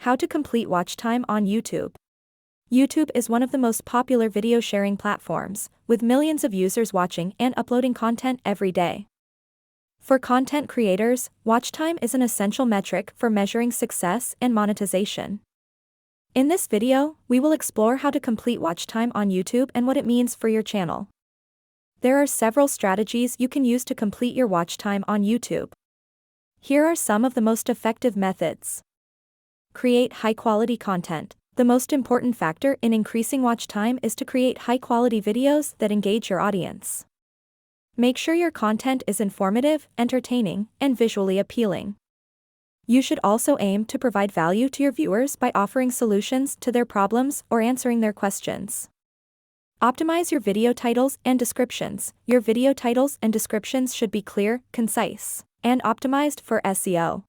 How to complete watch time on YouTube. YouTube is one of the most popular video sharing platforms, with millions of users watching and uploading content every day. For content creators, watch time is an essential metric for measuring success and monetization. In this video, we will explore how to complete watch time on YouTube and what it means for your channel. There are several strategies you can use to complete your watch time on YouTube. Here are some of the most effective methods. Create high-quality content. The most important factor in increasing watch time is to create high-quality videos that engage your audience. Make sure your content is informative, entertaining, and visually appealing. You should also aim to provide value to your viewers by offering solutions to their problems or answering their questions. Optimize your video titles and descriptions. Your video titles and descriptions should be clear, concise, and optimized for SEO.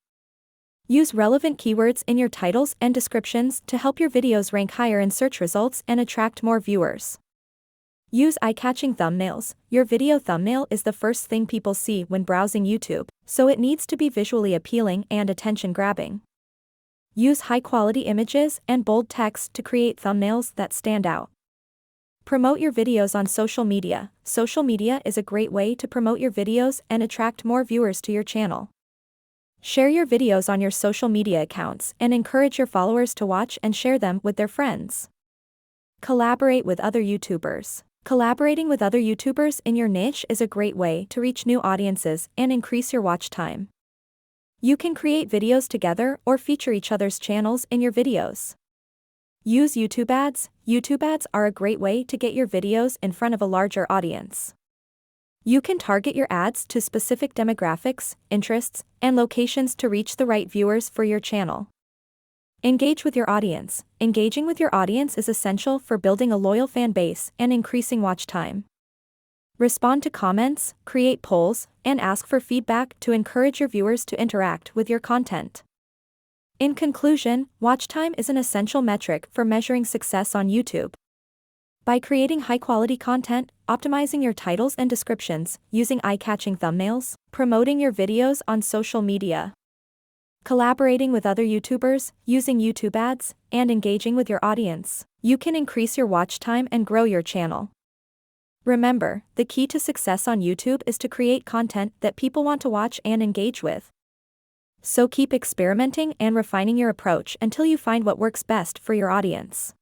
Use relevant keywords in your titles and descriptions to help your videos rank higher in search results and attract more viewers. Use eye-catching thumbnails. Your video thumbnail is the first thing people see when browsing YouTube, so it needs to be visually appealing and attention-grabbing. Use high-quality images and bold text to create thumbnails that stand out. Promote your videos on social media. Social media is a great way to promote your videos and attract more viewers to your channel. Share your videos on your social media accounts and encourage your followers to watch and share them with their friends. Collaborate with other YouTubers. Collaborating with other YouTubers in your niche is a great way to reach new audiences and increase your watch time. You can create videos together or feature each other's channels in your videos. Use YouTube ads. YouTube ads are a great way to get your videos in front of a larger audience. You can target your ads to specific demographics, interests, and locations to reach the right viewers for your channel. Engage with your audience. Engaging with your audience is essential for building a loyal fan base and increasing watch time. Respond to comments, create polls, and ask for feedback to encourage your viewers to interact with your content. In conclusion, watch time is an essential metric for measuring success on YouTube. By creating high-quality content, optimizing your titles and descriptions, using eye-catching thumbnails, promoting your videos on social media, collaborating with other YouTubers, using YouTube ads, and engaging with your audience, you can increase your watch time and grow your channel. Remember, the key to success on YouTube is to create content that people want to watch and engage with. So keep experimenting and refining your approach until you find what works best for your audience.